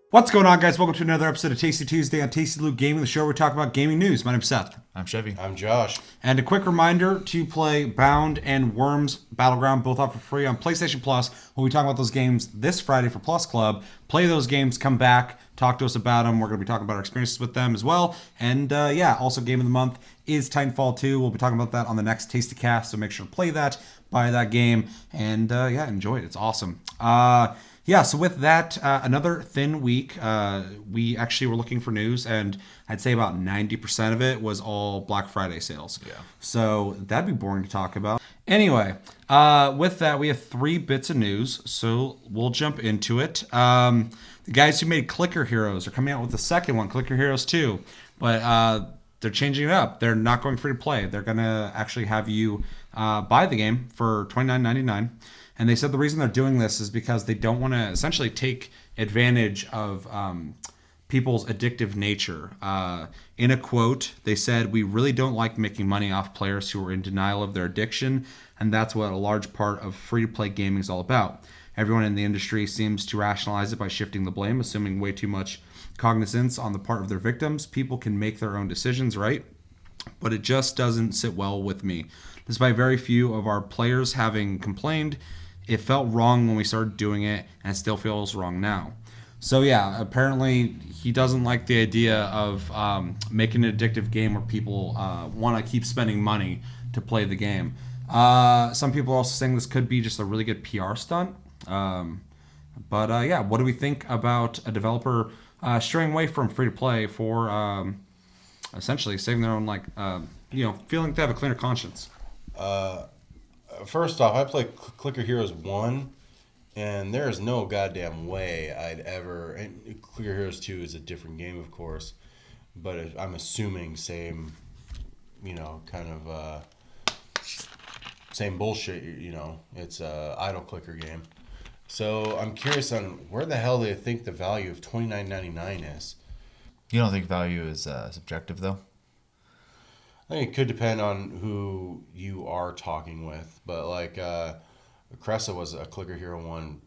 What's going on, guys? Welcome to another episode of Tasty Tuesday on Tasty Loot Gaming, the show where we talk about gaming news. My name's Seth. I'm Chevy. I'm Josh. And a quick reminder to play Bound and Worms Battleground, both out for free on PlayStation Plus. We'll be talking about those games this Friday for Plus Club. Play those games, come back, talk to us about them. We're going to be talking about our experiences with them as well. And also Game of the Month is Titanfall 2. We'll be talking about that on the next Tasty Cast, so make sure to play that, buy that game, and enjoy it. It's awesome. So with that, another thin week. We actually were looking for news, and I'd say about 90% of it was all Black Friday sales. Yeah. So that'd be boring to talk about. Anyway, with that, we have 3 bits of news, so we'll jump into it. The guys who made Clicker Heroes are coming out with the second one, Clicker Heroes 2, but they're changing it up. They're not going free to play. They're going to actually have you buy the game for $29.99. And they said the reason they're doing this is because they don't want to essentially take advantage of people's addictive nature. In a quote, they said, "We really don't like making money off players who are in denial of their addiction, and that's what a large part of free-to-play gaming is all about. Everyone in the industry seems to rationalize it by shifting the blame, assuming way too much cognizance on the part of their victims. People can make their own decisions, right? But it just doesn't sit well with me. Despite very few of our players having complained, it felt wrong when we started doing it, and it still feels wrong now." So yeah, apparently he doesn't like the idea of making an addictive game where people want to keep spending money to play the game. Some people are also saying this could be just a really good PR stunt. What do we think about a developer straying away from free-to-play for essentially saving their own, feeling they have a cleaner conscience? First off, I played Clicker Heroes 1, and there is no goddamn way I'd ever... And Clicker Heroes 2 is a different game, of course, but I'm assuming same, same bullshit, It's a idle clicker game. So I'm curious on where the hell they think the value of $29.99 is. You don't think value is subjective, though? I think it could depend on who you are talking with, but Cressa was a Clicker Hero 1.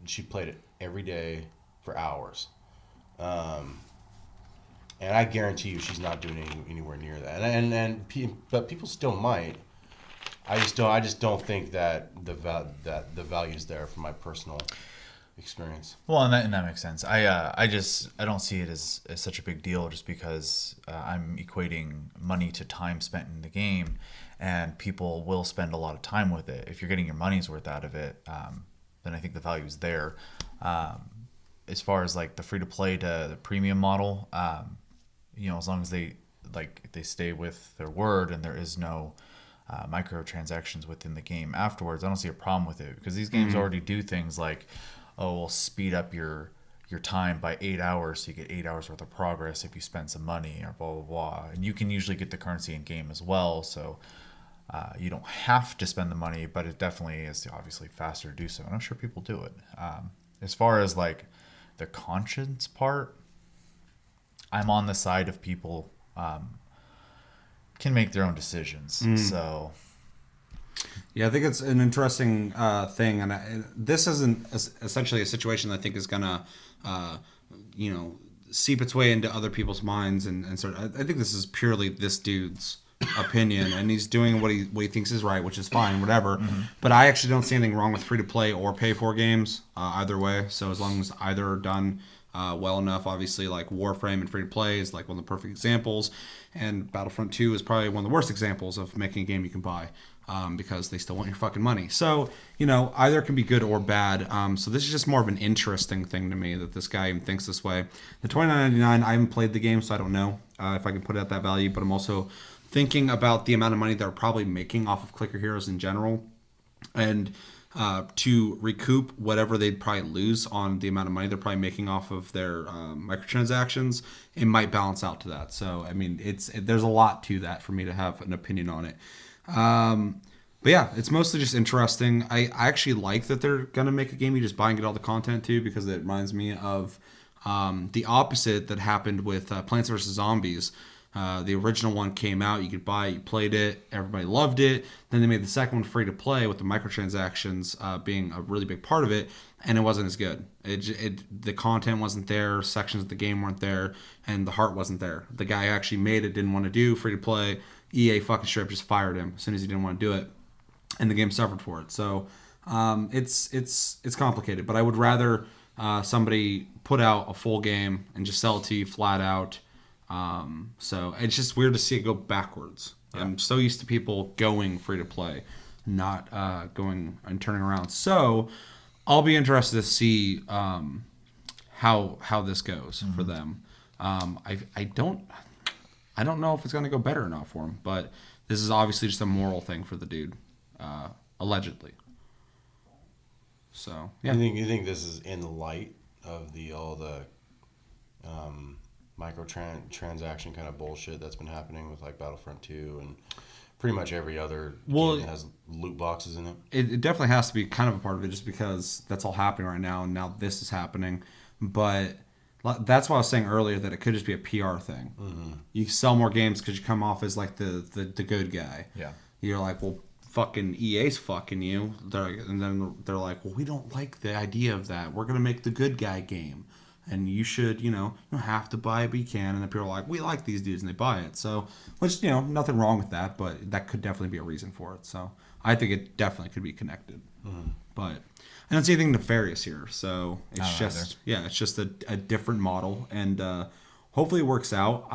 She played it every day for hours, and I guarantee you she's not doing anywhere near that. But people still might. I just don't think that the value's there from my personal experience. Well, and that makes sense. I don't see it as such a big deal just because I'm equating money to time spent in the game, and people will spend a lot of time with it. If you're getting your money's worth out of it, then I think the value's there. As far as like the free to play to the premium model, as long as they stay with their word and there is no microtransactions within the game afterwards, I don't see a problem with it because these games already do things like, oh, we'll speed up your time by 8 hours so you get 8 hours worth of progress if you spend some money or blah, blah, blah. And you can usually get the currency in game as well, so you don't have to spend the money, but it definitely is obviously faster to do so. And I'm sure people do it. As far as like the conscience part, I'm on the side of people can make their own decisions. So... Yeah, I think it's an interesting thing, and this isn't essentially a situation that I think is gonna, seep its way into other people's minds, and sort of. I think this is purely this dude's opinion, and he's doing what he thinks is right, which is fine, whatever. But I actually don't see anything wrong with free to play or pay for games either way. So as long as either are done well enough, obviously, like Warframe and free to play is like one of the perfect examples, and Battlefront 2 is probably one of the worst examples of making a game you can buy. Because they still want your fucking money. So, either can be good or bad. So this is just more of an interesting thing to me that this guy even thinks this way. The $29.99, I haven't played the game, so I don't know if I can put it at that value, but I'm also thinking about the amount of money they're probably making off of Clicker Heroes in general. And to recoup whatever they'd probably lose on the amount of money they're probably making off of their microtransactions, it might balance out to that. So, I mean, there's a lot to that for me to have an opinion on it. But yeah, it's mostly just interesting. I actually like that they're going to make a game you just buy and get all the content too, because it reminds me of the opposite that happened with Plants vs. Zombies. The original one came out, you could buy it, you played it, everybody loved it. Then they made the second one free to play with the microtransactions being a really big part of it, and it wasn't as good. The content wasn't there, sections of the game weren't there, and the heart wasn't there. The guy who actually made it didn't want to do free to play. EA fucking straight up just fired him as soon as he didn't want to do it, and the game suffered for it. So it's complicated, but I would rather somebody put out a full game and just sell it to you flat out. So it's just weird to see it go backwards. Yeah. I'm so used to people going free to play, not going and turning around. So I'll be interested to see how this goes for them. I don't know if it's going to go better or not for him, but this is obviously just a moral thing for the dude, allegedly. So yeah. You think this is in the light of all the microtransaction kind of bullshit that's been happening with like Battlefront 2 and pretty much every other game that has loot boxes in it? It definitely has to be kind of a part of it just because that's all happening right now, and now this is happening. But that's why I was saying earlier that it could just be a PR thing. Mm-hmm. You sell more games because you come off as like the good guy. Yeah. You're like, well, fucking EA's fucking you. And then they're like, well, we don't like the idea of that. We're going to make the good guy game. And you should, you don't have to buy it, but you can. And the people are like, we like these dudes, and they buy it. So, which, nothing wrong with that, but that could definitely be a reason for it. So, I think it definitely could be connected. Mm-hmm. But I don't see anything nefarious here. So, it's just a different model. And hopefully it works out.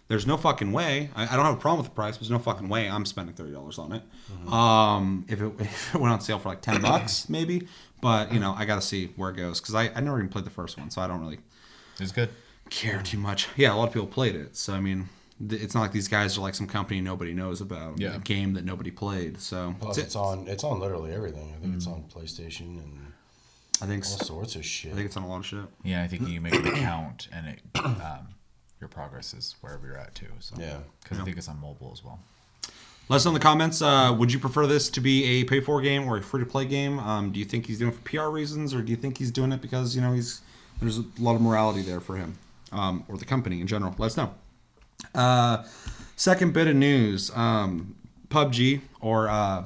There's no fucking way. I don't have a problem with the price, but there's no fucking way I'm spending $30 on it. Mm-hmm. If it went on sale for like $10, maybe. But, I got to see where it goes. Because I never even played the first one, so I don't really it's good. care too much. Yeah, a lot of people played it. So, I mean, it's not like these guys are like some company nobody knows about. Yeah. A game that nobody played. So plus, it's on literally everything. I think it's on PlayStation and I think all sorts of shit. I think it's on a lot of shit. Yeah, I think you make an account and it your progress is wherever you're at too. So yeah, because I think it's on mobile as well. Let us know in the comments. Would you prefer this to be a pay-for game or a free-to-play game? Do you think he's doing it for PR reasons, or do you think he's doing it because there's a lot of morality there for him or the company in general? Let us know. Second bit of news: PUBG or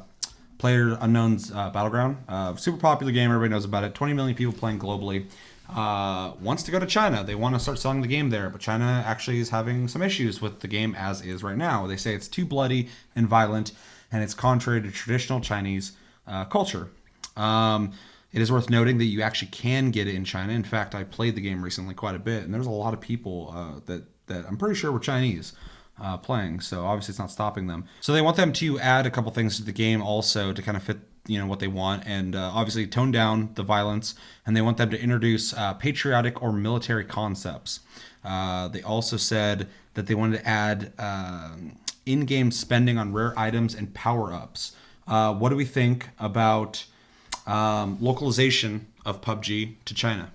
Player Unknown's Battleground, super popular game. Everybody knows about it. 20 million people playing globally. Wants to go to China. They want to start selling the game there, but China actually is having some issues with the game as is right now. They say it's too bloody and violent, and it's contrary to traditional Chinese culture. It is worth noting that you actually can get it in China. In fact, I played the game recently quite a bit, and there's a lot of people that I'm pretty sure were Chinese playing, so obviously it's not stopping them. So they want them to add a couple things to the game also to kind of fit what they want, and obviously tone down the violence, and they want them to introduce patriotic or military concepts. They also said that they wanted to add in-game spending on rare items and power-ups. What do we think about localization of PUBG to China?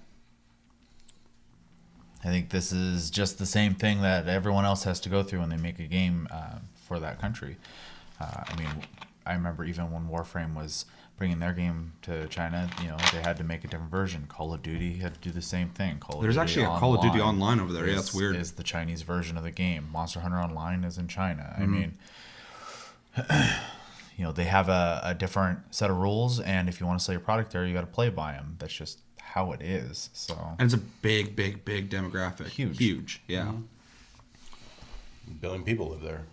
I think this is just the same thing that everyone else has to go through when they make a game for that country. I remember even when Warframe was bringing their game to China, they had to make a different version. Call of Duty had to do the same thing. There's actually a Call of Duty Online over there. Yeah, that's weird. Is the Chinese version of the game. Monster Hunter Online is in China. Mm-hmm. They have a different set of rules, and if you want to sell your product there, you got to play by them. That's just how it is. So, and it's a big demographic. Huge. Yeah. Mm-hmm. $1 billion people live there.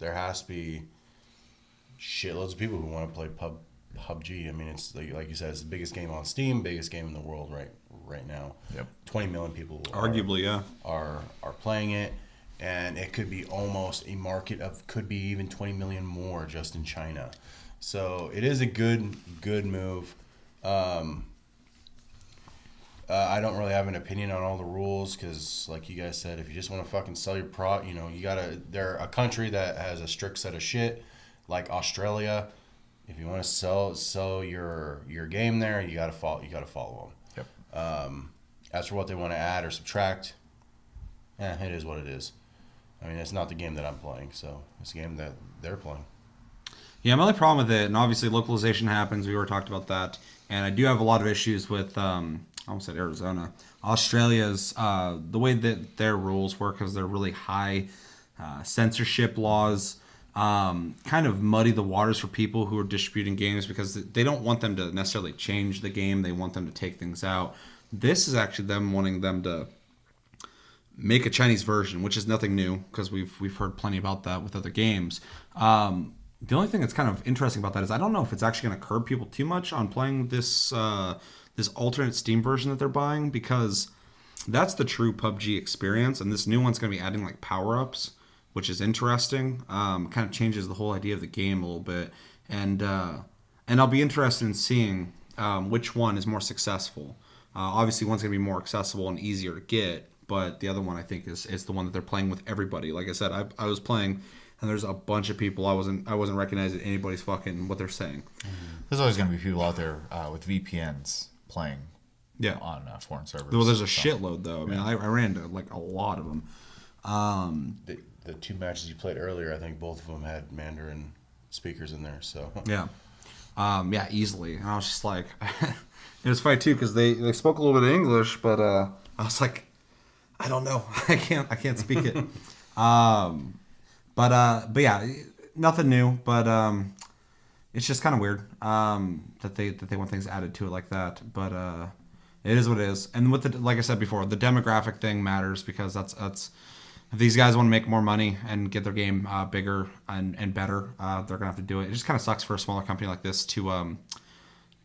There has to be shitloads of people who want to play PUBG. It's like you said, it's the biggest game on Steam, biggest game in the world right now. Yep. 20 million people arguably are playing it, and it could be almost a market of could be even 20 million more just in China. So it is a good move. I don't really have an opinion on all the rules because, like you guys said, if you just want to fucking sell your you gotta. They're a country that has a strict set of shit. Like Australia, if you want to sell your game there, you gotta follow them. Yep. As for what they want to add or subtract, it is what it is. It's not the game that I'm playing, so it's a game that they're playing. Yeah, my only problem with it, and obviously localization happens. We already talked about that, and I do have a lot of issues with I almost said Arizona. Australia's the way that their rules work is they're really high censorship laws. Kind of muddy the waters for people who are distributing games because they don't want them to necessarily change the game. They want them to take things out. This is actually them wanting them to make a Chinese version, which is nothing new because we've heard plenty about that with other games. The only thing that's kind of interesting about that is I don't know if it's actually going to curb people too much on playing this this alternate Steam version that they're buying, because that's the true PUBG experience, and this new one's going to be adding like power-ups, which is interesting. Kind of changes the whole idea of the game a little bit, and I'll be interested in seeing which one is more successful. Obviously, one's going to be more accessible and easier to get, but the other one I think is the one that they're playing with everybody. Like I said, I was playing, and there's a bunch of people I wasn't recognizing anybody's fucking what they're saying. There's always going to be people out there with VPNs playing on foreign servers. Well, there's a shitload though. I mean, I ran into like a lot of them. The two matches you played earlier, I think both of them had Mandarin speakers in there. So yeah, easily. And I was just like, it was funny too because they spoke a little bit of English, but I was like, I don't know, I can't speak it. But yeah, nothing new. But it's just kind of weird that they want things added to it like that. But it is what it is. And with the, like I said before, the demographic thing matters because that's if these guys want to make more money and get their game bigger and better, they're gonna have to do it. It just kind of sucks for a smaller company like this to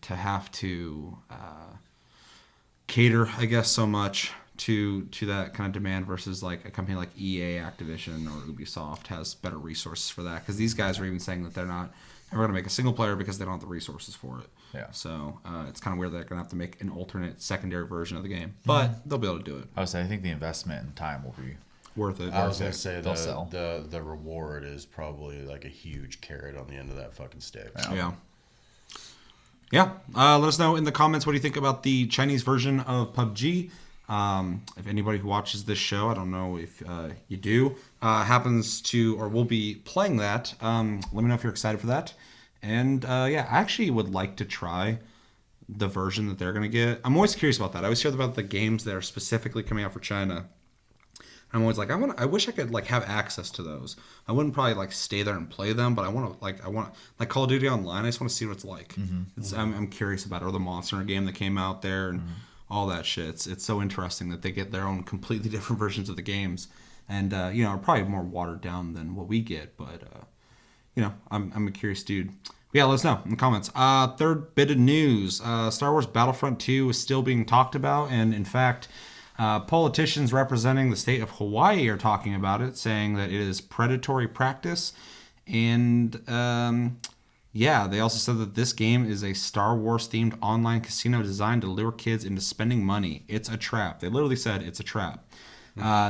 have to cater, I guess, so much to that kind of demand versus like a company like EA, Activision, or Ubisoft has better resources for that, because these guys are even saying that they're not ever going to make a single player because they don't have the resources for it. Yeah. So it's kind of weird that they're going to have to make an alternate secondary version of the game, but they'll be able to do it. I would say I think the investment and time will be Worth it. I was going to say They'll sell. the reward is probably like a huge carrot on the end of that fucking stick. Yeah. Let us know in the comments what do you think about the Chinese version of PUBG. If anybody who watches this show, I don't know if you do, happens to or will be playing that, let me know if you're excited for that. And yeah, I actually would like to try the version that they're going to get. I'm always curious about that. I always hear about the games that are specifically coming out for China. I'm always like, I wish I could like have access to those. I wouldn't probably like stay there and play them, but I want like Call of Duty Online. I just want to see what it's like. I'm curious about it. Or the Monster Hunter game that came out there and all that shit. It's so interesting that they get their own completely different versions of the games, and are probably more watered down than what we get. But I'm a curious dude. But yeah, let us know in the comments. Third bit of news: Star Wars Battlefront 2 is still being talked about, and in fact. Politicians representing the state of Hawaii are talking about it, saying that it is predatory practice. And they also said that this game is a Star Wars themed online casino designed to lure kids into spending money. It's a trap. They literally said it's a trap.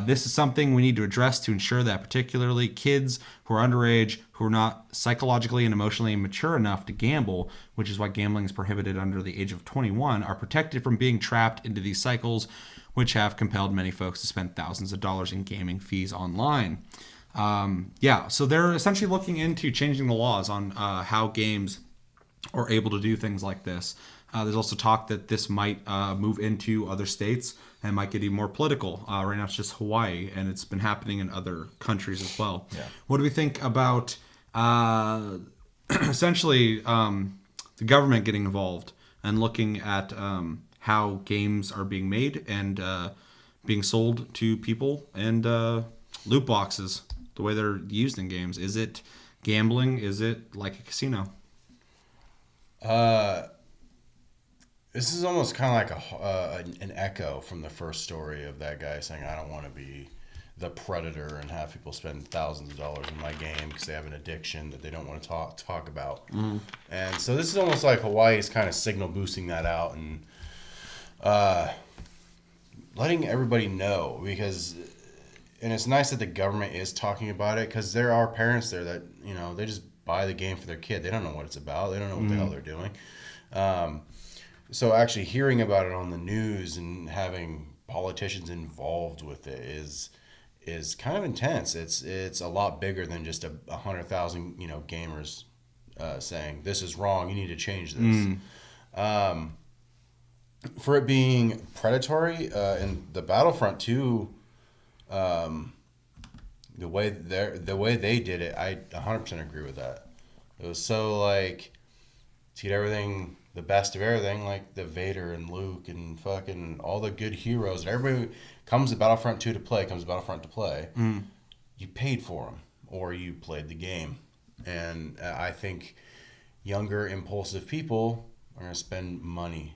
This is something we need to address to ensure that particularly kids who are underage, who are not psychologically and emotionally mature enough to gamble, which is why gambling is prohibited under the age of 21, are protected from being trapped into these cycles, which have compelled many folks to spend thousands of dollars in gaming fees online. So they're essentially looking into changing the laws on how games are able to do things like this. There's also talk that this might move into other states and might get even more political. Right now it's just Hawaii, and it's been happening in other countries as well. Yeah. What do we think about essentially the government getting involved and looking at how games are being made and being sold to people, and loot boxes, the way they're used in games? Is it gambling? Is it like a casino? This is almost kind of like an echo from the first story of that guy saying, I don't want to be the predator and have people spend thousands of dollars in my game because they have an addiction that they don't want to talk about. And so this is almost like Hawaii is kind of signal boosting that out and letting everybody know, because, and it's nice that the government is talking about it, because there are parents there that, they just buy the game for their kid. They don't know what it's about. They don't know what the hell they're doing. So actually hearing about it on the news and having politicians involved with it is kind of intense. It's a lot bigger than just 100,000 gamers saying this is wrong. You need to change this. for it being predatory in the Battlefront 2, the way they did it, I 100% agree with that. It was so like to get everything, the best of everything, like the Vader and Luke and fucking all the good heroes. And everybody comes to Battlefront 2 to play, comes to Battlefront to play. You paid for them or you played the game. And I think younger, impulsive people are going to spend money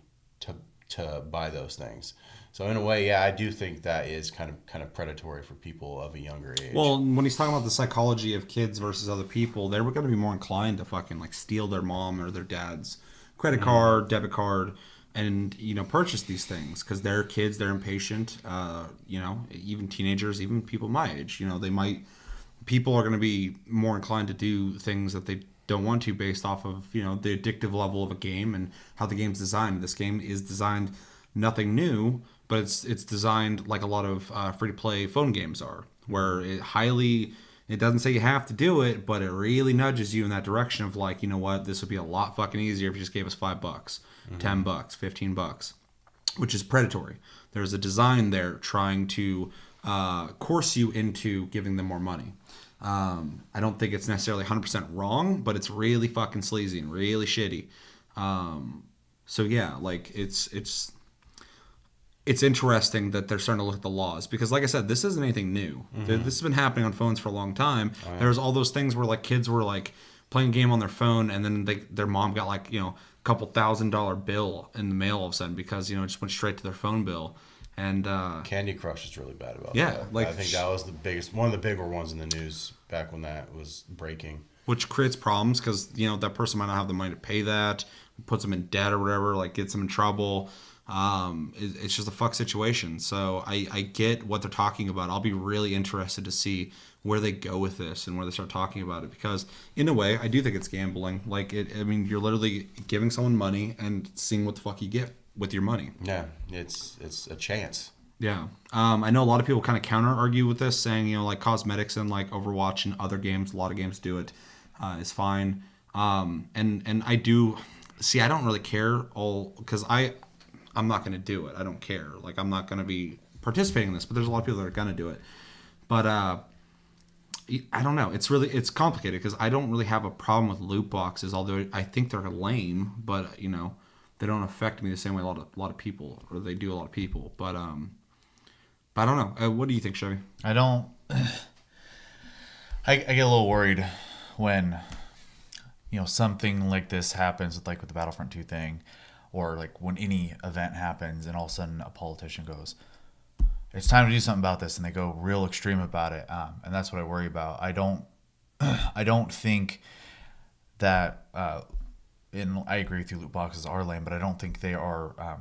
to buy those things. So in a way, yeah, I do think that is kind of predatory for people of a younger age. Well, when he's talking about the psychology of kids versus other people, they're going to be more inclined to fucking like steal their mom or their dad's credit card, debit card, and purchase these things because they're kids, they're impatient. Even teenagers, even people my age, people are going to be more inclined to do things that they don't want to based off of the addictive level of a game and how the game's designed. This game is designed nothing new, but it's designed like a lot of free to play phone games are, where it doesn't say you have to do it, but it really nudges you in that direction of like, this would be a lot fucking easier if you just gave us $5, $10, $15, which is predatory. There's a design there trying to coerce you into giving them more money. I don't think it's necessarily 100% wrong, but it's really fucking sleazy and really shitty. So yeah, like it's interesting that they're starting to look at the laws because, like I said, this isn't anything new. This has been happening on phones for a long time. Oh, yeah. There's all those things where like kids were like playing a game on their phone and then their mom got like a couple $1,000 bill in the mail all of a sudden because it just went straight to their phone bill. And Candy Crush is really bad about that. Yeah, like I think that was one of the bigger ones in the news back when that was breaking. Which creates problems because that person might not have the money to pay that, puts them in debt or whatever, like gets them in trouble. It's just a fuck situation. So I get what they're talking about. I'll be really interested to see where they go with this and where they start talking about it because in a way I do think it's gambling. Like you're literally giving someone money and seeing what the fuck you get with your money. Yeah, it's a chance. Yeah. I know a lot of people kind of counter argue with this saying, like cosmetics and like Overwatch and other games, a lot of games do it, is fine. And I do see, I don't really care because I'm not going to do it. I don't care. Like I'm not going to be participating in this, but there's a lot of people that are going to do it. But I don't know. It's complicated because I don't really have a problem with loot boxes, although I think they're lame, but they don't affect me the same way a lot of people, or they do a lot of people. But I don't know. What do you think, Chevy? I don't. I get a little worried when something like this happens, with the Battlefront 2 thing, or like when any event happens, and all of a sudden a politician goes, "It's time to do something about this," and they go real extreme about it, and that's what I worry about. I don't think that. And I agree with you, loot boxes are lame, but I don't think they are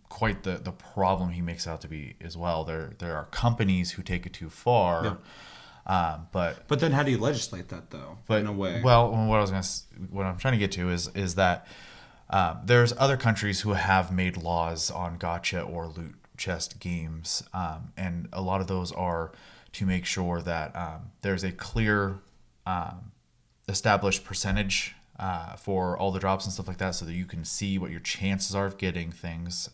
quite the problem he makes out to be as well. There are companies who take it too far, but then how do you legislate that though? In a way, well, what I'm trying to get to is that there's other countries who have made laws on gacha or loot chest games, and a lot of those are to make sure that there's a clear established percentage for all the drops and stuff like that, so that you can see what your chances are of getting things,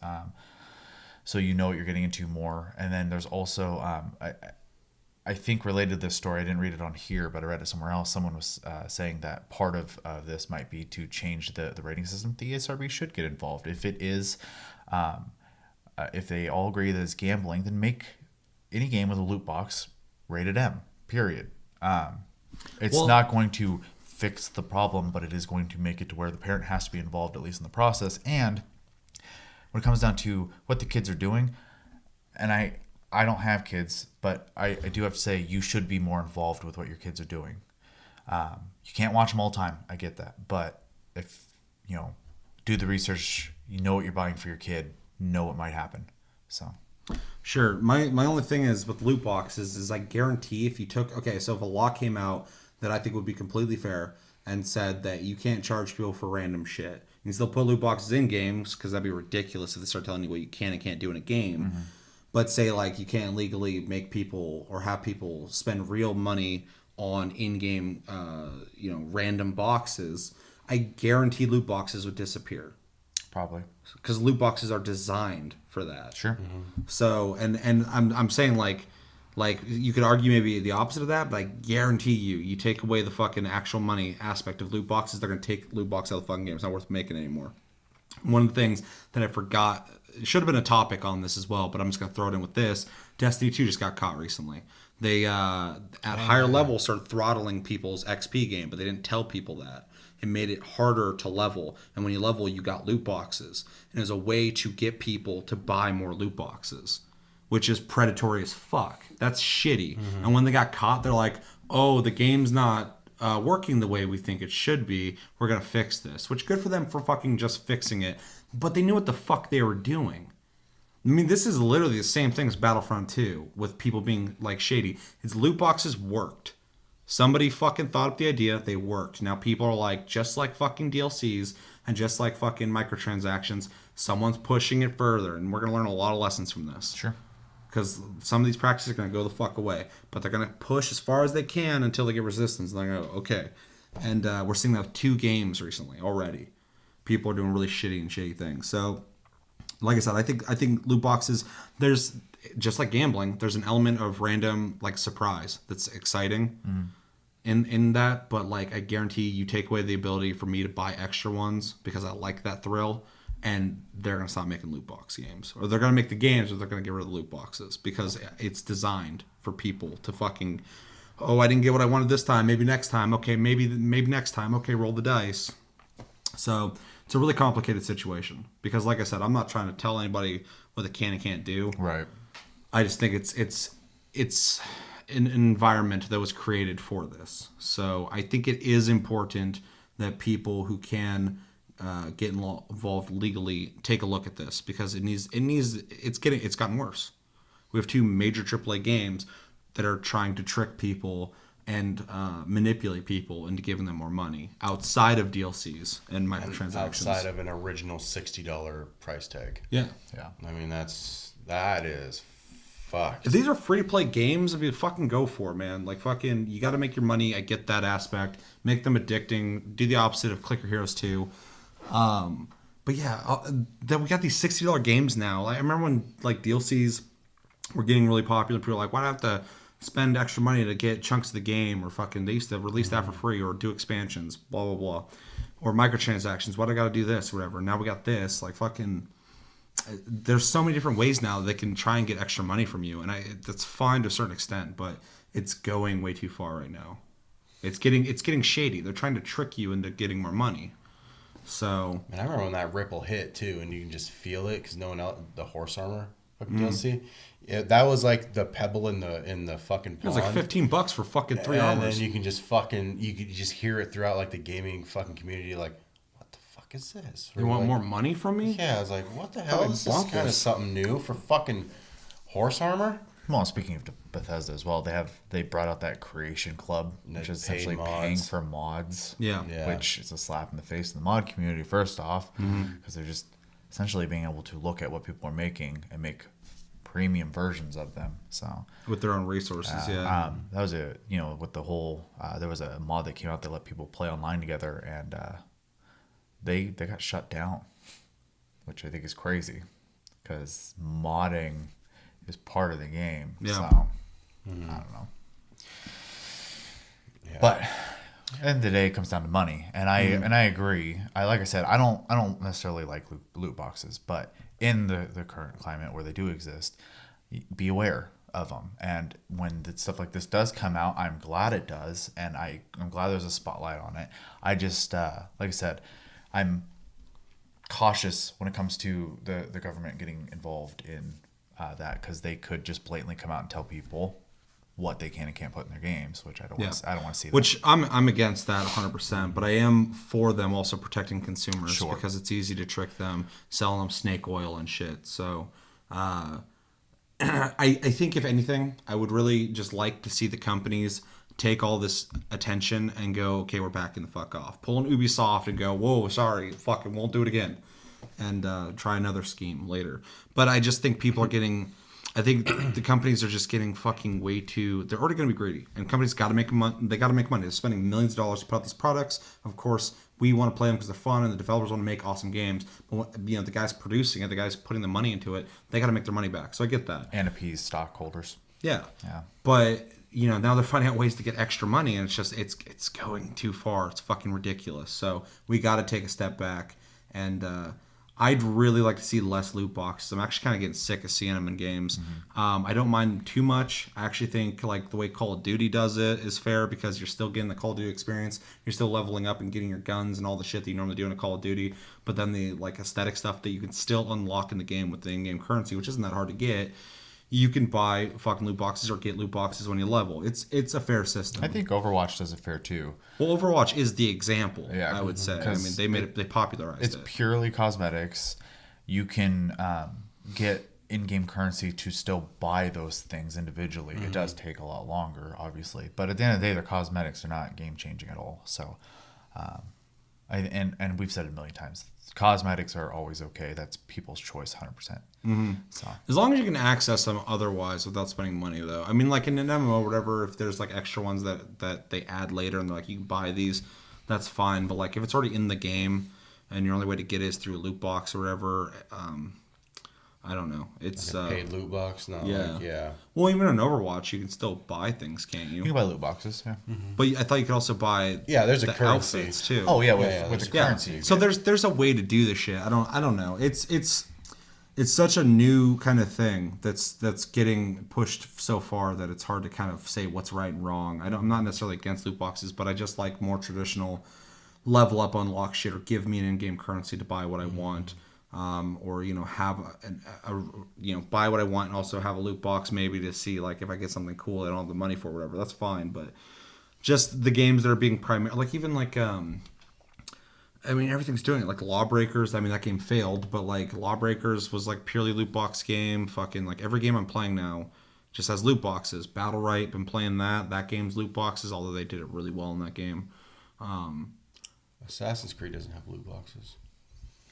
so you know what you're getting into more. And then there's also, I think related to this story, I didn't read it on here, but I read it somewhere else. Someone was saying that part of this might be to change the rating system. The ESRB should get involved. If it is, if they all agree that it's gambling, then make any game with a loot box rated M, period. It's not going to fix the problem, but it is going to make it to where the parent has to be involved, at least in the process. And when it comes down to what the kids are doing, and I don't have kids, but I do have to say you should be more involved with what your kids are doing. You can't watch them all the time, I get that, but if do the research, what you're buying for your kid, know what might happen. So sure. My only thing is with loot boxes is I guarantee if you took so if a law came out that I think would be completely fair and said that you can't charge people for random shit. You can still put loot boxes in games because that'd be ridiculous if they start telling you what you can and can't do in a game. Mm-hmm. But say like you can't legally make people or have people spend real money on in-game, random boxes. I guarantee loot boxes would disappear. Probably. because loot boxes are designed for that. Sure. So and I'm saying like you could argue maybe the opposite of that, but I guarantee you take away the fucking actual money aspect of loot boxes, they're gonna take loot box out of the fucking game. It's not worth making anymore. One of the things that I forgot, it should have been a topic on this as well, but I'm just gonna throw it in with this. Destiny 2 just got caught recently. They at higher levels started throttling people's XP game, but they didn't tell people that. It made it harder to level, and when you level, you got loot boxes, and it was a way to get people to buy more loot boxes, which is predatory as fuck. That's shitty. And when they got caught, they're like, "Oh, the game's not working the way we think it should be. We're gonna fix this." Which good for them for fucking just fixing it, but they knew what the fuck they were doing. I mean, this is literally the same thing as Battlefront 2 with people being like shady. Its loot boxes worked. Somebody fucking thought up the idea. They worked. Now people are like, just like fucking DLCs and just like fucking microtransactions, someone's pushing it further, and we're gonna learn a lot of lessons from this. Sure. Because some of these practices are gonna go the fuck away, but they're gonna push as far as they can until they get resistance. And they're gonna go, okay. And we're seeing that with 2 games recently already. People are doing really shitty and shady things. So, like I said, I think loot boxes. There's just like gambling. There's an element of random like surprise that's exciting in that. But like I guarantee you take away the ability for me to buy extra ones because I like that thrill, and they're gonna stop making loot box games, or they're gonna make the games, or they're gonna get rid of the loot boxes because it's designed for people to fucking. Oh, I didn't get what I wanted this time. Maybe next time. Okay, maybe next time. Okay, roll the dice. So it's a really complicated situation because, like I said, I'm not trying to tell anybody what they can and can't do. Right. I just think it's an environment that was created for this. So I think it is important that people who can get involved legally take a look at this because it's gotten worse. We have 2 major AAA games that are trying to trick people and manipulate people into giving them more money outside of DLCs and microtransactions. Outside of an original $60 price tag. Yeah. Yeah. I mean, that is fucked. If these are free to play games, I mean, fucking go for it, man. Like, fucking, you got to make your money. I get that aspect. Make them addicting. Do the opposite of Clicker Heroes 2. But yeah, then we got these $60 games now. I remember when like DLCs were getting really popular. People were like, why do I have to spend extra money to get chunks of the game, or fucking they used to release that for free, or do expansions, blah blah blah, or microtransactions. Why do I got to do this, whatever? Now we got this, like fucking. There's so many different ways now that they can try and get extra money from you, and that's fine to a certain extent, but it's going way too far right now. It's getting shady. They're trying to trick you into getting more money. So. And I remember when that Ripple hit too, and you can just feel it because no one else, the horse armor fucking DLC. Yeah, that was like the pebble in the fucking pond. It was like $15 for fucking 3 hours. And then you can just fucking you could just hear it throughout like the gaming fucking community. Like, what the fuck is this? You want more money from me? Yeah, I was like, what the hell? This is kind of something new for fucking horse armor. Well, speaking of Bethesda as well, they brought out that Creation Club, which is essentially paying for mods. Yeah. Which is a slap in the face in the mod community, first off, because they're just essentially being able to look at what people are making and make premium versions of them. So with their own resources, that was with the whole there was a mod that came out that let people play online together, and they got shut down, which I think is crazy because modding is part of the game. Yeah. So I don't know. Yeah. But at the end of the day, it comes down to money, and I agree. Like I said, I don't necessarily like loot boxes, but in the current climate where they do exist, be aware of them. And when stuff like this does come out, I'm glad it does, and I'm glad there's a spotlight on it. I just like I said, I'm cautious when it comes to the government getting involved in that, because they could just blatantly come out and tell people what they can and can't put in their games, which I don't want to see. Which I'm against that 100%, but I am for them also protecting consumers because it's easy to trick them, selling them snake oil and shit. So I think if anything, I would really just like to see the companies take all this attention and go, okay, we're backing the fuck off. Pull an Ubisoft and go, whoa, sorry, fucking won't do it again. And try another scheme later. But I just think people are getting... I think the companies are just getting fucking way too. They're already going to be greedy, and companies got to make money. They got to make money. They're spending millions of dollars to put out these products. Of course, we want to play them because they're fun, and the developers want to make awesome games. But the guys producing it, the guys putting the money into it, they got to make their money back. So I get that. And appease stockholders. Yeah. Yeah. But now they're finding out ways to get extra money, and it's going too far. It's fucking ridiculous. So we got to take a step back, and I'd really like to see less loot boxes. I'm actually kind of getting sick of seeing them in games. I don't mind too much. I actually think like the way Call of Duty does it is fair because you're still getting the Call of Duty experience. You're still leveling up and getting your guns and all the shit that you normally do in a Call of Duty. But then the like aesthetic stuff that you can still unlock in the game with the in-game currency, which isn't that hard to get. You can buy fucking loot boxes or get loot boxes when you level. It's a fair system. I think Overwatch does it fair too. Well, Overwatch is the example. Yeah, I would say. I mean, they popularized it's it. It's purely cosmetics. You can get in-game currency to still buy those things individually. It does take a lot longer, obviously, but at the end of the day, they're cosmetics. They're not game-changing at all. So, and we've said it a million times. Cosmetics are always okay. That's people's choice, 100%. So as long as you can access them otherwise without spending money, though. I mean, like in an MMO or whatever, if there's like extra ones that they add later and they're like you can buy these, that's fine. But like if it's already in the game and your only way to get it is through a loot box or whatever, I don't know. It's like a paid loot box. No, yeah. Well, even in Overwatch, you can still buy things, can't you? You can buy loot boxes, yeah. But I thought you could also buy there's a currency outfits too. Oh yeah, with the currency. So there's a way to do this shit. I don't know. It's such a new kind of thing that's getting pushed so far that it's hard to kind of say what's right and wrong. I'm not necessarily against loot boxes, but I just like more traditional level up, unlock shit, or give me an in-game currency to buy what I want. Or have buy what I want and also have a loot box maybe to see like if I get something cool I don't have the money for or whatever, that's fine. But just the games that are being primary, like even like I mean everything's doing it, like Lawbreakers. I mean that game failed, but like Lawbreakers was like purely loot box game. Fucking like every game I'm playing now just has loot boxes. Battle Right, been playing that game's loot boxes, although they did it really well in that game. Assassin's Creed doesn't have loot boxes.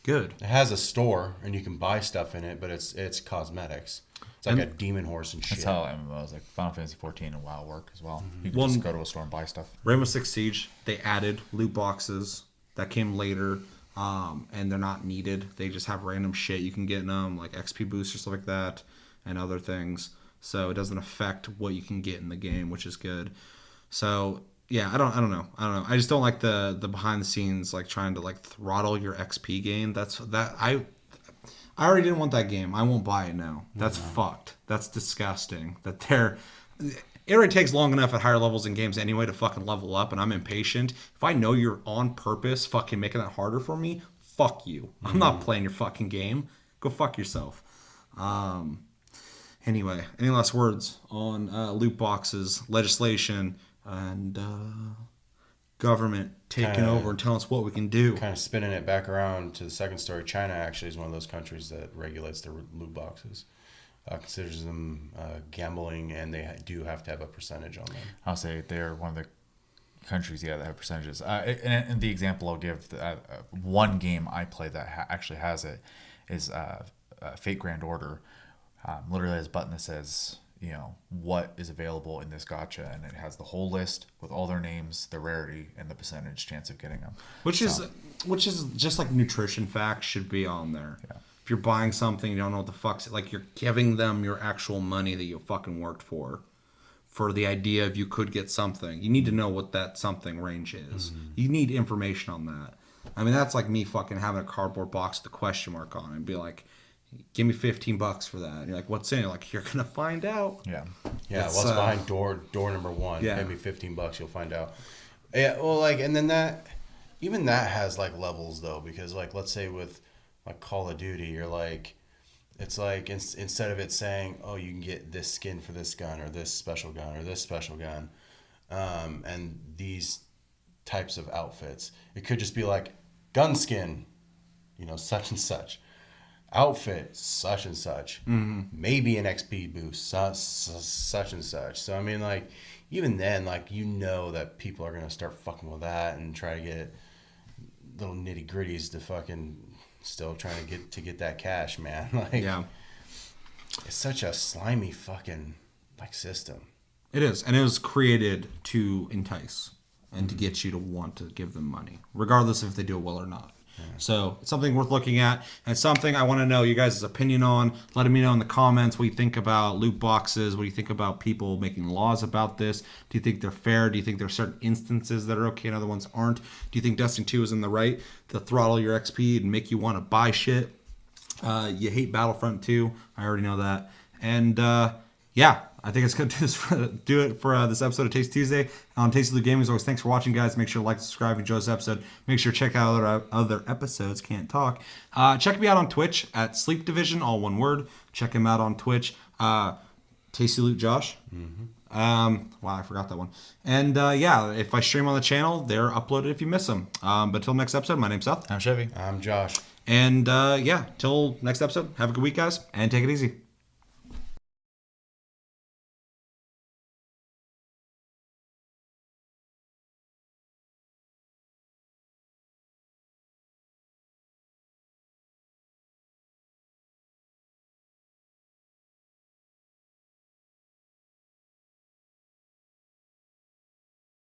Good. It has a store and you can buy stuff in it, but it's cosmetics. It's like a demon horse and shit. That's how MMOs like Final Fantasy 14 and WoW work as well. You can just go to a store and buy stuff. Rainbow Six Siege, they added loot boxes that came later, and they're not needed. They just have random shit you can get in them, like XP boosts or stuff like that, and other things. So it doesn't affect what you can get in the game, which is good. So yeah, I don't know. I just don't like the behind the scenes like trying to like throttle your XP gain. I already didn't want that game. I won't buy it now. That's fucked. That's disgusting. It already takes long enough at higher levels in games anyway to fucking level up, and I'm impatient. If I know you're on purpose fucking making that harder for me, fuck you. I'm not playing your fucking game. Go fuck yourself. Anyway, any last words on loot boxes, legislation, and government taking over and telling us what we can do? Kind of spinning it back around to the second story. China actually is one of those countries that regulates their loot boxes, considers them gambling, and they do have to have a percentage on them. I'll say they're one of the countries, that have percentages. And the example I'll give, one game I play that actually has it is Fate Grand Order. Literally has a button that says, what is available in this gacha, and it has the whole list with all their names, the rarity, and the percentage chance of getting them. Which is just like nutrition facts should be on there. Yeah. If you're buying something, you don't know what the fuck's like, you're giving them your actual money that you fucking worked for the idea of you could get something. You need to know what that something range is. Mm-hmm. You need information on that. I mean, that's like me fucking having a cardboard box with a question mark on it and be like, give me $15 for that. And you're like, what's in it? Like, you're gonna find out. Yeah. What's behind door number 1? Yeah. Pay me $15, you'll find out. Yeah. Well, like, and then that has like levels though, because like, let's say with like Call of Duty, you're like, it's like instead of it saying, oh, you can get this skin for this gun or this special gun or this special gun, and these types of outfits, it could just be like gun skin, such and such. Outfit such and such, maybe an XP boost such and such. So I mean, like, even then, like, that people are gonna start fucking with that and try to get little nitty gritties to fucking still trying to get that cash, man. Like, yeah. It's such a slimy fucking like system. It is, and it was created to entice and to get you to want to give them money, regardless if they do it well or not. So it's something worth looking at, and it's something I want to know you guys' opinion on. Let me know in the comments what you think about loot boxes. What do you think about people making laws about this? Do you think they're fair? Do you think there are certain instances that are okay and other ones aren't? Do you think Destiny 2 is in the right to throttle your XP and make you want to buy shit? You hate Battlefront 2. I already know that. And yeah, I think it's going to do it for this episode of Taste Tuesday on Tasty Loot Gaming. As always, thanks for watching, guys. Make sure to like, subscribe, if you enjoyed this episode. Make sure to check out other episodes. Can't talk. Check me out on Twitch at Sleep Division, all one word. Check him out on Twitch. Tasty Loot Josh. Wow, I forgot that one. And yeah, if I stream on the channel, they're uploaded if you miss them. But till next episode, my name's Seth. I'm Chevy. I'm Josh. And yeah, till next episode, have a good week, guys, and take it easy.